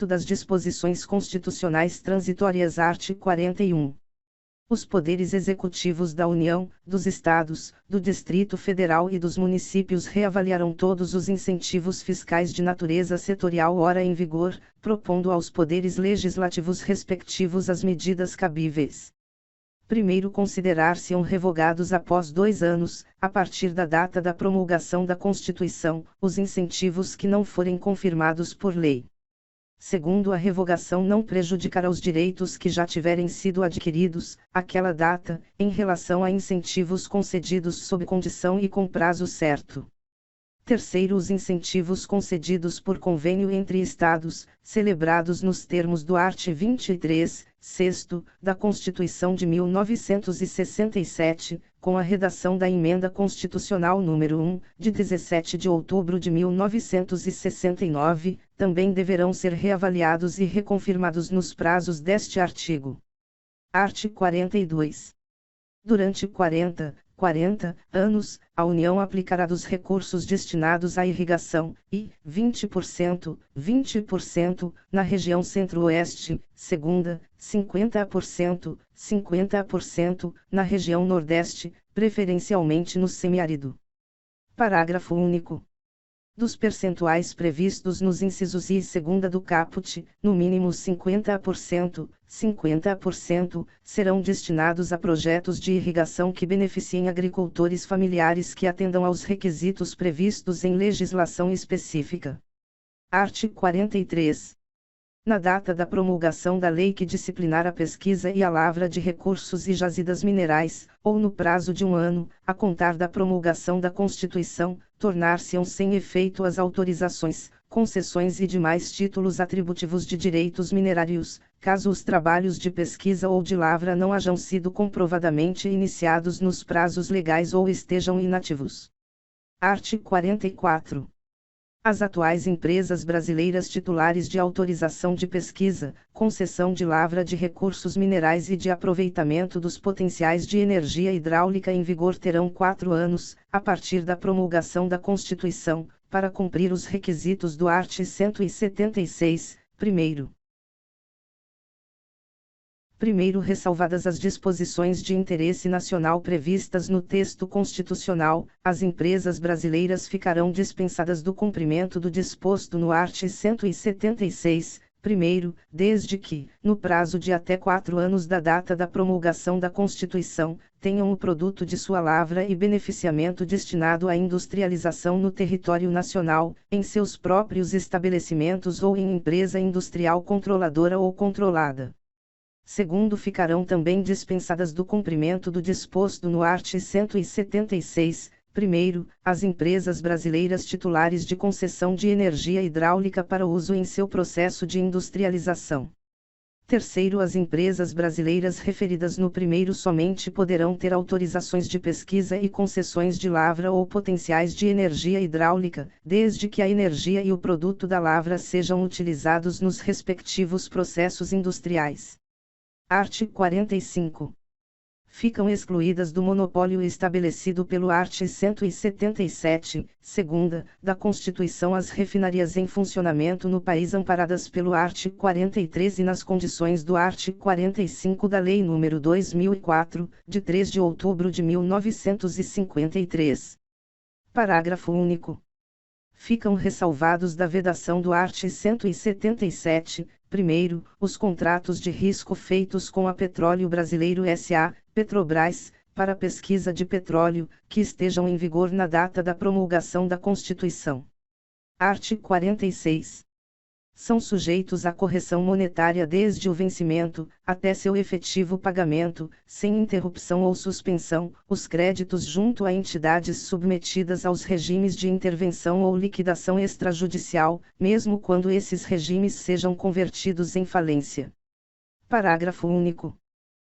Cumprimento das disposições constitucionais transitórias. Art. 41. Os poderes executivos da União, dos Estados, do Distrito Federal e dos municípios reavaliarão todos os incentivos fiscais de natureza setorial ora em vigor, propondo aos poderes legislativos respectivos as medidas cabíveis. Primeiro, considerar-se-ão revogados após 2 anos, a partir da data da promulgação da Constituição, os incentivos que não forem confirmados por lei. Segundo, a revogação não prejudicará os direitos que já tiverem sido adquiridos, àquela data, em relação a incentivos concedidos sob condição e com prazo certo. Terceiro, os incentivos concedidos por convênio entre Estados, celebrados nos termos do art. 23, 6º, da Constituição de 1967, com a redação da Emenda Constitucional nº 1, de 17 de outubro de 1969, também deverão ser reavaliados e reconfirmados nos prazos deste artigo. Art. 42. Durante 40 anos, a União aplicará dos recursos destinados à irrigação, e 20%, na região Centro-Oeste, segunda, 50%, na região Nordeste, preferencialmente no semiárido. Parágrafo único. Dos percentuais previstos nos incisos I e segunda do caput, no mínimo 50%, serão destinados a projetos de irrigação que beneficiem agricultores familiares que atendam aos requisitos previstos em legislação específica. Art. 43. Na data da promulgação da lei que disciplinar a pesquisa e a lavra de recursos e jazidas minerais, ou no prazo de 1 ano, a contar da promulgação da Constituição, tornar-se-ão sem efeito as autorizações, concessões e demais títulos atributivos de direitos minerários, caso os trabalhos de pesquisa ou de lavra não hajam sido comprovadamente iniciados nos prazos legais ou estejam inativos. Art. 44. As atuais empresas brasileiras titulares de autorização de pesquisa, concessão de lavra de recursos minerais e de aproveitamento dos potenciais de energia hidráulica em vigor terão 4 anos, a partir da promulgação da Constituição, para cumprir os requisitos do art. 176, primeiro, ressalvadas as disposições de interesse nacional previstas no texto constitucional, as empresas brasileiras ficarão dispensadas do cumprimento do disposto no art. 176, primeiro, desde que, no prazo de até 4 anos da data da promulgação da Constituição, tenham o produto de sua lavra e beneficiamento destinado à industrialização no território nacional, em seus próprios estabelecimentos ou em empresa industrial controladora ou controlada. Segundo, ficarão também dispensadas do cumprimento do disposto no art. 176, primeiro, as empresas brasileiras titulares de concessão de energia hidráulica para uso em seu processo de industrialização. Terceiro, as empresas brasileiras referidas no primeiro somente poderão ter autorizações de pesquisa e concessões de lavra ou potenciais de energia hidráulica, desde que a energia e o produto da lavra sejam utilizados nos respectivos processos industriais. Art. 45. Ficam excluídas do monopólio estabelecido pelo art. 177, segunda, da Constituição as refinarias em funcionamento no país amparadas pelo art. 43 e nas condições do art. 45 da Lei nº 2004, de 3 de outubro de 1953. Parágrafo único. Ficam ressalvados da vedação do art. 177, primeiro, os contratos de risco feitos com a Petróleo Brasileiro S.A., Petrobras, para pesquisa de petróleo, que estejam em vigor na data da promulgação da Constituição. Art. 46. São sujeitos à correção monetária desde o vencimento, até seu efetivo pagamento, sem interrupção ou suspensão, os créditos junto a entidades submetidas aos regimes de intervenção ou liquidação extrajudicial, mesmo quando esses regimes sejam convertidos em falência. Parágrafo único.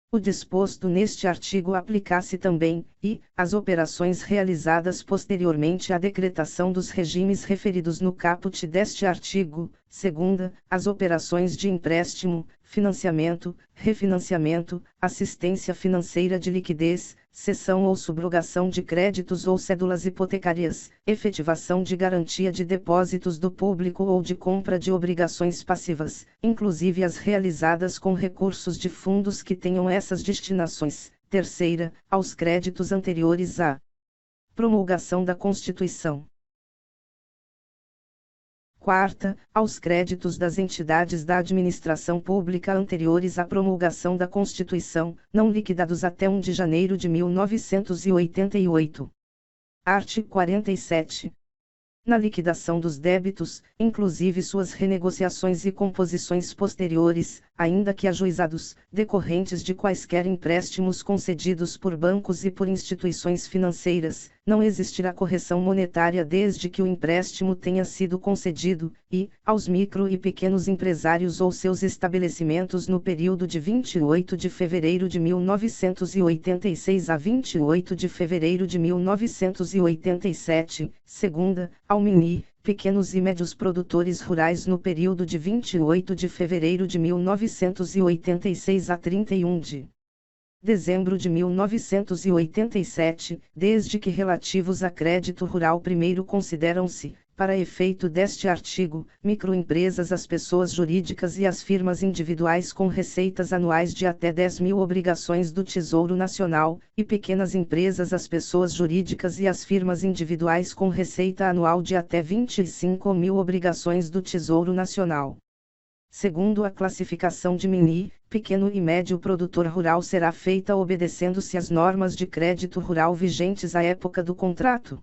O disposto neste artigo aplica-se também, e, às operações realizadas posteriormente à decretação dos regimes referidos no caput deste artigo, segunda, as operações de empréstimo, financiamento, refinanciamento, assistência financeira de liquidez, cessão ou subrogação de créditos ou cédulas hipotecárias, efetivação de garantia de depósitos do público ou de compra de obrigações passivas, inclusive as realizadas com recursos de fundos que tenham essas destinações. Terceira, aos créditos anteriores à promulgação da Constituição. Quarta, aos créditos das entidades da administração pública anteriores à promulgação da Constituição, não liquidados até 1 de janeiro de 1988. Artigo 47. Na liquidação dos débitos, inclusive suas renegociações e composições posteriores, ainda que ajuizados, decorrentes de quaisquer empréstimos concedidos por bancos e por instituições financeiras, não existirá correção monetária desde que o empréstimo tenha sido concedido, e, aos micro e pequenos empresários ou seus estabelecimentos no período de 28 de fevereiro de 1986 a 28 de fevereiro de 1987, segunda, ao mini, pequenos e médios produtores rurais no período de 28 de fevereiro de 1986 a 31 de dezembro de 1987, desde que relativos a crédito rural primeiro consideram-se, para efeito deste artigo, microempresas as pessoas jurídicas e as firmas individuais com receitas anuais de até 10 mil obrigações do Tesouro Nacional, e pequenas empresas as pessoas jurídicas e as firmas individuais com receita anual de até 25 mil obrigações do Tesouro Nacional. Segundo a classificação de mini, pequeno e médio produtor rural será feita obedecendo-se às normas de crédito rural vigentes à época do contrato.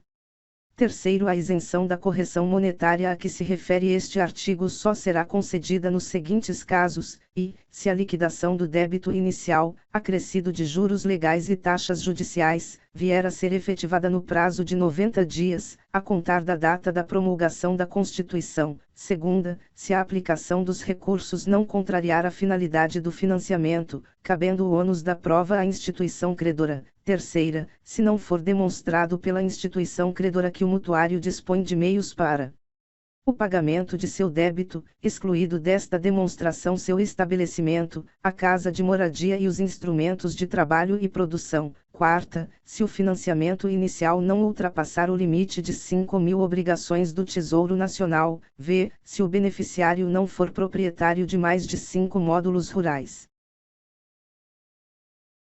Terceiro, a isenção da correção monetária a que se refere este artigo só será concedida nos seguintes casos, e, se a liquidação do débito inicial, acrescido de juros legais e taxas judiciais, vier a ser efetivada no prazo de 90 dias, a contar da data da promulgação da Constituição. Segunda, se a aplicação dos recursos não contrariar a finalidade do financiamento, cabendo o ônus da prova à instituição credora. Terceira, se não for demonstrado pela instituição credora que o mutuário dispõe de meios para o pagamento de seu débito, excluído desta demonstração seu estabelecimento, a casa de moradia e os instrumentos de trabalho e produção. Quarta, se o financiamento inicial não ultrapassar o limite de 5 mil obrigações do Tesouro Nacional, v. se o beneficiário não for proprietário de mais de 5 módulos rurais.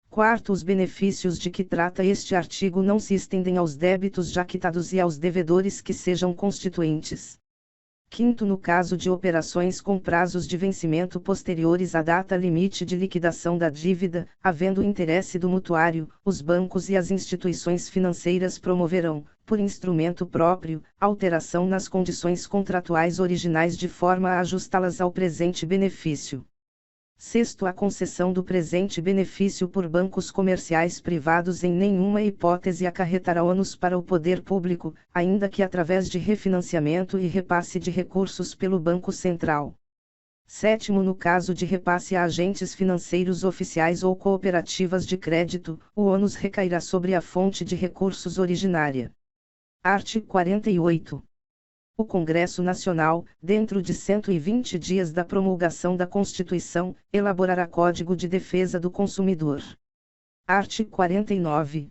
Quarto, os benefícios de que trata este artigo não se estendem aos débitos já quitados e aos devedores que sejam constituintes. Quinto, no caso de operações com prazos de vencimento posteriores à data limite de liquidação da dívida, havendo interesse do mutuário, os bancos e as instituições financeiras promoverão, por instrumento próprio, alteração nas condições contratuais originais de forma a ajustá-las ao presente benefício. Sexto, a concessão do presente benefício por bancos comerciais privados em nenhuma hipótese acarretará ônus para o poder público, ainda que através de refinanciamento e repasse de recursos pelo Banco Central. Sétimo, no caso de repasse a agentes financeiros oficiais ou cooperativas de crédito, o ônus recairá sobre a fonte de recursos originária. Artigo 48. O Congresso Nacional, dentro de 120 dias da promulgação da Constituição, elaborará Código de Defesa do Consumidor. Artigo 49.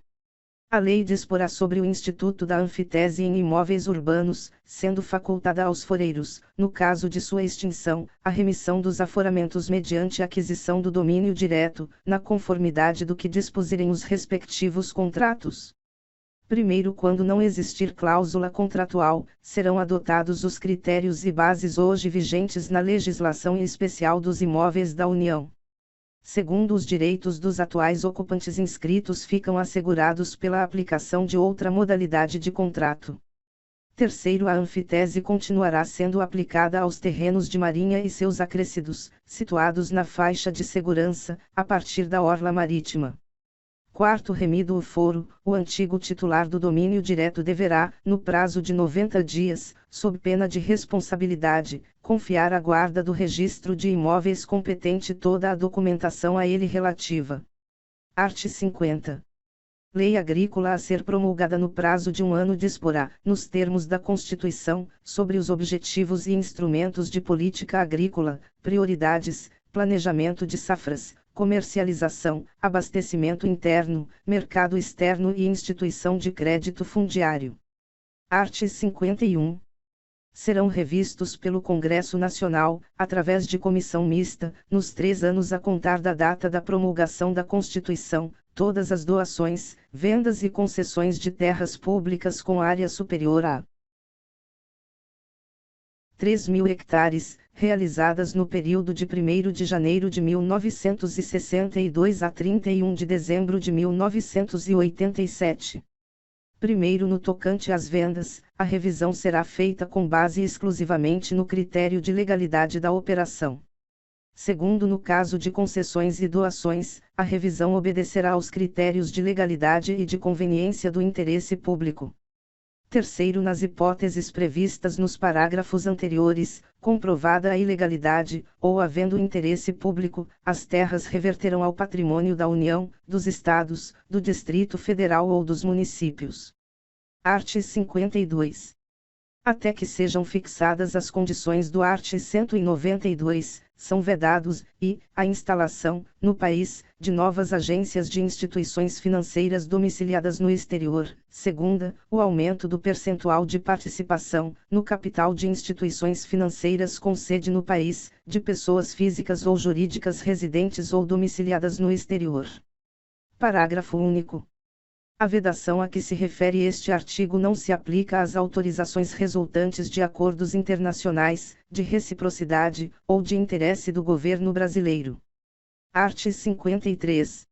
A lei disporá sobre o Instituto da Anfitese em imóveis urbanos, sendo facultada aos foreiros, no caso de sua extinção, a remissão dos aforamentos mediante aquisição do domínio direto, na conformidade do que dispuserem os respectivos contratos. Primeiro, quando não existir cláusula contratual, serão adotados os critérios e bases hoje vigentes na legislação especial dos imóveis da União. Segundo, os direitos dos atuais ocupantes inscritos ficam assegurados pela aplicação de outra modalidade de contrato. Terceiro, a anfitese continuará sendo aplicada aos terrenos de marinha e seus acrescidos, situados na faixa de segurança, a partir da orla marítima. Quarto, remido o foro, o antigo titular do domínio direto deverá, no prazo de 90 dias, sob pena de responsabilidade, confiar à guarda do registro de imóveis competente toda a documentação a ele relativa. Art. 50. Lei agrícola a ser promulgada no prazo de 1 ano disporá, nos termos da Constituição, sobre os objetivos e instrumentos de política agrícola, prioridades, planejamento de safras, comercialização, abastecimento interno, mercado externo e instituição de crédito fundiário. Artigo 51. Serão revistos pelo Congresso Nacional, através de comissão mista, nos 3 anos a contar da data da promulgação da Constituição, todas as doações, vendas e concessões de terras públicas com área superior a 3.000 hectares, realizadas no período de 1º de janeiro de 1962 a 31 de dezembro de 1987. Primeiro, no tocante às vendas, a revisão será feita com base exclusivamente no critério de legalidade da operação. Segundo, no caso de concessões e doações, a revisão obedecerá aos critérios de legalidade e de conveniência do interesse público. Terceiro, nas hipóteses previstas nos parágrafos anteriores, comprovada a ilegalidade, ou havendo interesse público, as terras reverterão ao patrimônio da União, dos Estados, do Distrito Federal ou dos municípios. Artigo 52. Até que sejam fixadas as condições do artigo 192, são vedados, a instalação, no país, de novas agências de instituições financeiras domiciliadas no exterior. Segunda, o aumento do percentual de participação, no capital de instituições financeiras com sede no país, de pessoas físicas ou jurídicas residentes ou domiciliadas no exterior. Parágrafo único. A vedação a que se refere este artigo não se aplica às autorizações resultantes de acordos internacionais, de reciprocidade, ou de interesse do governo brasileiro. Artigo 53.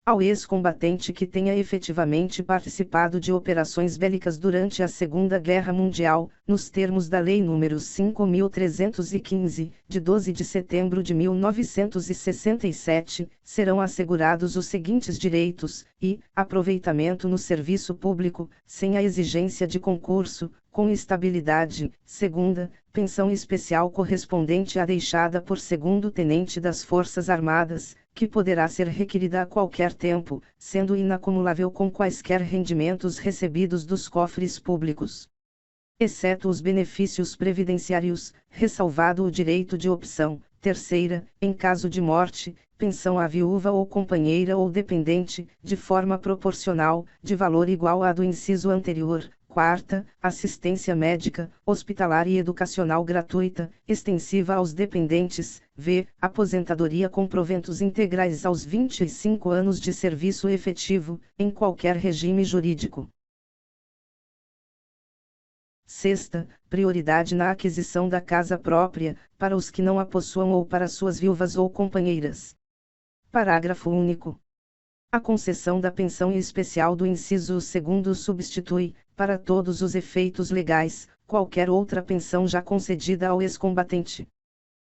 Ao ex-combatente que tenha efetivamente participado de operações bélicas durante a Segunda Guerra Mundial, nos termos da Lei nº 5.315, de 12 de setembro de 1967, serão assegurados os seguintes direitos: aproveitamento no serviço público, sem a exigência de concurso, com estabilidade. Segunda, pensão especial correspondente à deixada por segundo-tenente das Forças Armadas, que poderá ser requerida a qualquer tempo, sendo inacumulável com quaisquer rendimentos recebidos dos cofres públicos, exceto os benefícios previdenciários, ressalvado o direito de opção. Terceira, em caso de morte, pensão à viúva ou companheira ou dependente, de forma proporcional, de valor igual à do inciso anterior. Quarta, assistência médica, hospitalar e educacional gratuita, extensiva aos dependentes. Aposentadoria com proventos integrais aos 25 anos de serviço efetivo, em qualquer regime jurídico. Sexta, prioridade na aquisição da casa própria, para os que não a possuam ou para suas viúvas ou companheiras. Parágrafo único. A concessão da pensão especial do inciso 2º substitui, para todos os efeitos legais, qualquer outra pensão já concedida ao ex-combatente.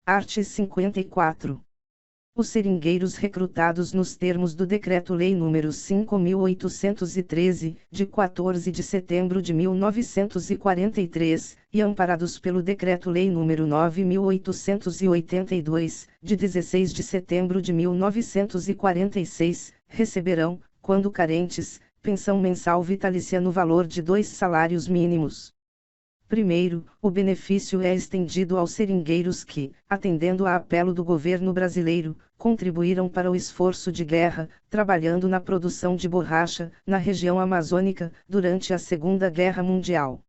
Artigo 54. Os seringueiros recrutados nos termos do Decreto-Lei nº 5.813, de 14 de setembro de 1943, e amparados pelo Decreto-Lei nº 9.882, de 16 de setembro de 1946, receberão, quando carentes, pensão mensal vitalícia no valor de 2 salários mínimos. Primeiro, o benefício é estendido aos seringueiros que, atendendo a apelo do governo brasileiro, contribuíram para o esforço de guerra, trabalhando na produção de borracha, na região amazônica, durante a Segunda Guerra Mundial.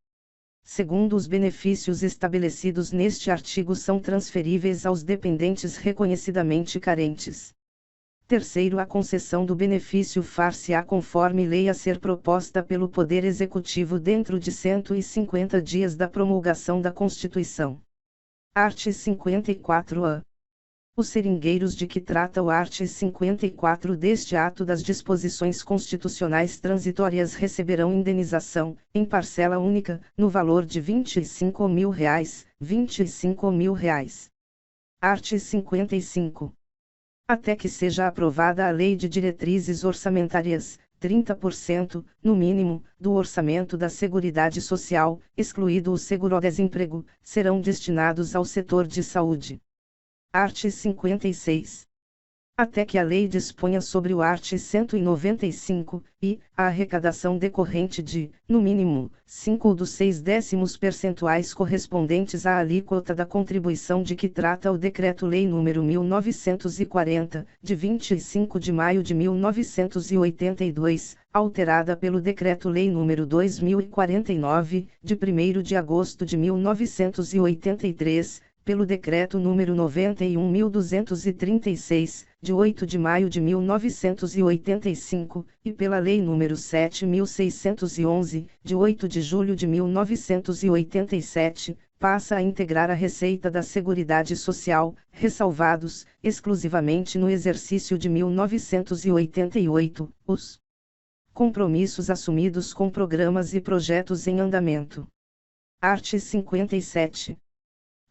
Segundo, os benefícios estabelecidos neste artigo são transferíveis aos dependentes reconhecidamente carentes. Terceiro, a concessão do benefício far-se-á conforme lei a ser proposta pelo Poder Executivo dentro de 150 dias da promulgação da Constituição. Artigo 54-A. Os seringueiros de que trata o artigo 54 deste ato das disposições constitucionais transitórias receberão indenização, em parcela única, no valor de R$ 25.000, R$ 25.000. Artigo 55. Até que seja aprovada a Lei de Diretrizes Orçamentárias, 30%, no mínimo, do orçamento da Seguridade Social, excluído o seguro-desemprego, serão destinados ao setor de saúde. Artigo 56. até que a lei disponha sobre o art. 195, e, a arrecadação decorrente de, no mínimo, 5 dos 6 percentuais correspondentes à alíquota da contribuição de que trata o Decreto-Lei nº 1940, de 25 de maio de 1982, alterada pelo Decreto-Lei nº 2049, de 1º de agosto de 1983, pelo Decreto nº 91.236, de 8 de maio de 1985, e pela Lei nº 7.611, de 8 de julho de 1987, passa a integrar a receita da Seguridade Social, ressalvados, exclusivamente no exercício de 1988, os compromissos assumidos com programas e projetos em andamento. Art. 57.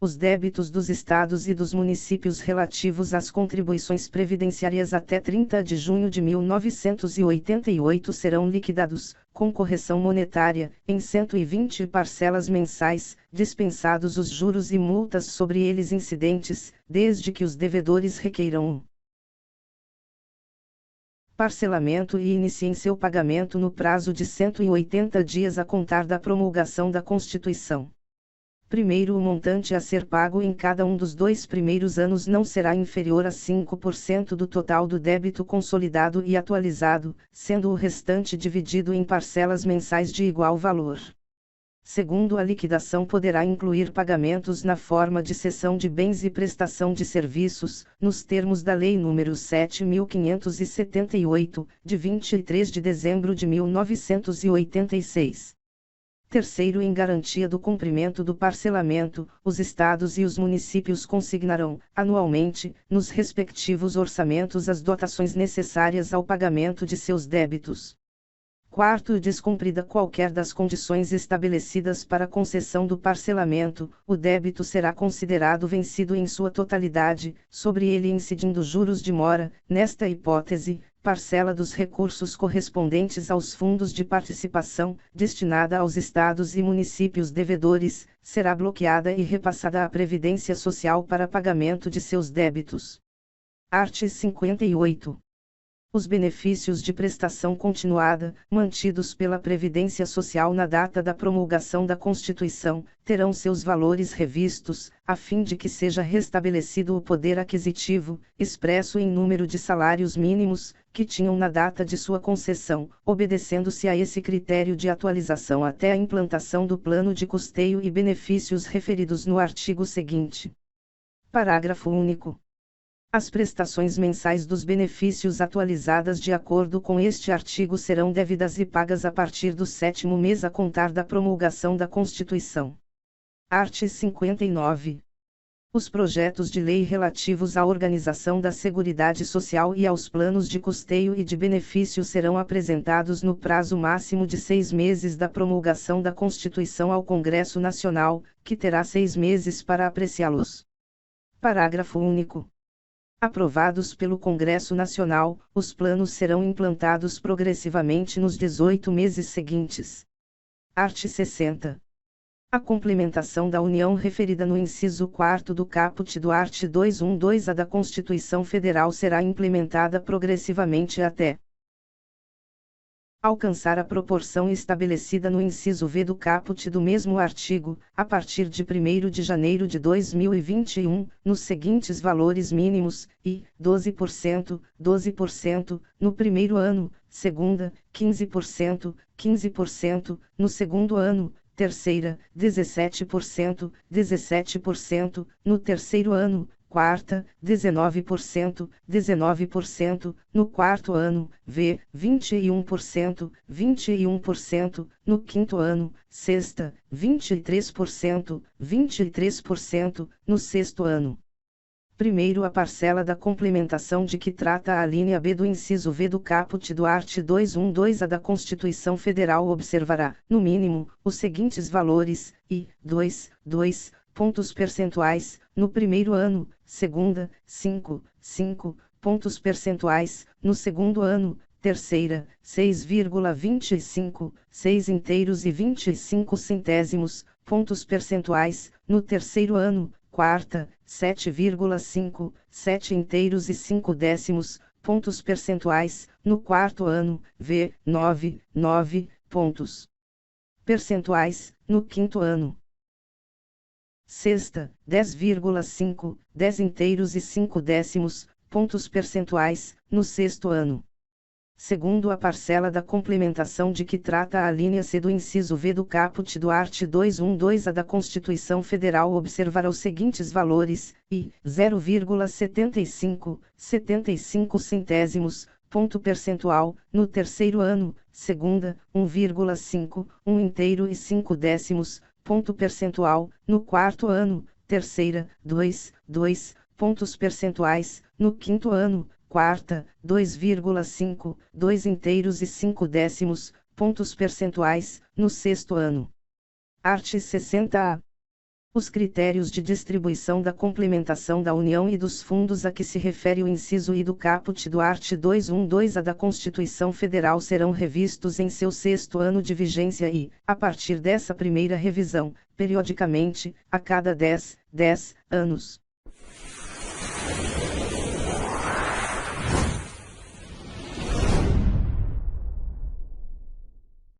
Os débitos dos estados e dos municípios relativos às contribuições previdenciárias até 30 de junho de 1988 serão liquidados, com correção monetária, em 120 parcelas mensais, dispensados os juros e multas sobre eles incidentes, desde que os devedores requeiram um parcelamento e iniciem seu pagamento no prazo de 180 dias a contar da promulgação da Constituição. Primeiro, o montante a ser pago em cada um dos 2 primeiros anos não será inferior a 5% do total do débito consolidado e atualizado, sendo o restante dividido em parcelas mensais de igual valor. Segundo, a liquidação poderá incluir pagamentos na forma de cessão de bens e prestação de serviços, nos termos da Lei nº 7.578, de 23 de dezembro de 1986. Terceiro, em garantia do cumprimento do parcelamento, os estados e os municípios consignarão, anualmente, nos respectivos orçamentos as dotações necessárias ao pagamento de seus débitos. Quarto, descumprida qualquer das condições estabelecidas para a concessão do parcelamento, o débito será considerado vencido em sua totalidade, sobre ele incidindo juros de mora, nesta hipótese, parcela dos recursos correspondentes aos fundos de participação, destinada aos estados e municípios devedores, será bloqueada e repassada à Previdência Social para pagamento de seus débitos. Art. 58. Os benefícios de prestação continuada, mantidos pela Previdência Social na data da promulgação da Constituição, terão seus valores revistos, a fim de que seja restabelecido o poder aquisitivo, expresso em número de salários mínimos, que tinham na data de sua concessão, obedecendo-se a esse critério de atualização até a implantação do plano de custeio e benefícios referidos no artigo seguinte. Parágrafo único. As prestações mensais dos benefícios atualizadas de acordo com este artigo serão devidas e pagas a partir do 7º mês a contar da promulgação da Constituição. Art. 59. Os projetos de lei relativos à organização da Seguridade Social e aos planos de custeio e de benefício serão apresentados no prazo máximo de 6 meses da promulgação da Constituição ao Congresso Nacional, que terá 6 meses para apreciá-los. Parágrafo único. Aprovados pelo Congresso Nacional, os planos serão implantados progressivamente nos 18 meses seguintes. Art. 60. A complementação da União referida no inciso 4º do caput do art. 212-A da Constituição Federal será implementada progressivamente até alcançar a proporção estabelecida no inciso V do caput do mesmo artigo, a partir de 1º de janeiro de 2021, nos seguintes valores mínimos, e, 12%, 12%, no primeiro ano, segunda, 15%, 15%, no segundo ano, terceira, 17%, 17%, no terceiro ano, quarta, 19%, 19%, no quarto ano, v, 21%, 21%, no quinto ano, sexta, 23%, 23%, no sexto ano. Primeiro, a parcela da complementação de que trata a linha B do inciso V do caput do art. 212-A da Constituição Federal observará, no mínimo, os seguintes valores, e, 2 pontos percentuais, no primeiro ano, segunda, 5 pontos percentuais, no segundo ano, terceira, 6,25, 6 inteiros e 25 centésimos, pontos percentuais, no terceiro ano, quarta, 7,5, 7,5 pontos percentuais, no quarto ano, v, 9 pontos percentuais, no quinto ano. Sexta, 10,5, 10,5 pontos percentuais, no sexto ano. Segundo a parcela da complementação de que trata a linha C do inciso V do caput do art. 212-A da Constituição Federal, observará os seguintes valores: e 0,75 ponto percentual, no terceiro ano; segunda, 1,5 ponto percentual, no quarto ano; terceira, 2 pontos percentuais, no quinto ano; quarta, 2,5 pontos percentuais, no sexto ano. Art. 60-A. Os critérios de distribuição da complementação da União e dos fundos a que se refere o inciso I do caput do art. 212-A da Constituição Federal serão revistos em seu sexto ano de vigência e, a partir dessa primeira revisão, periodicamente, a cada 10 anos.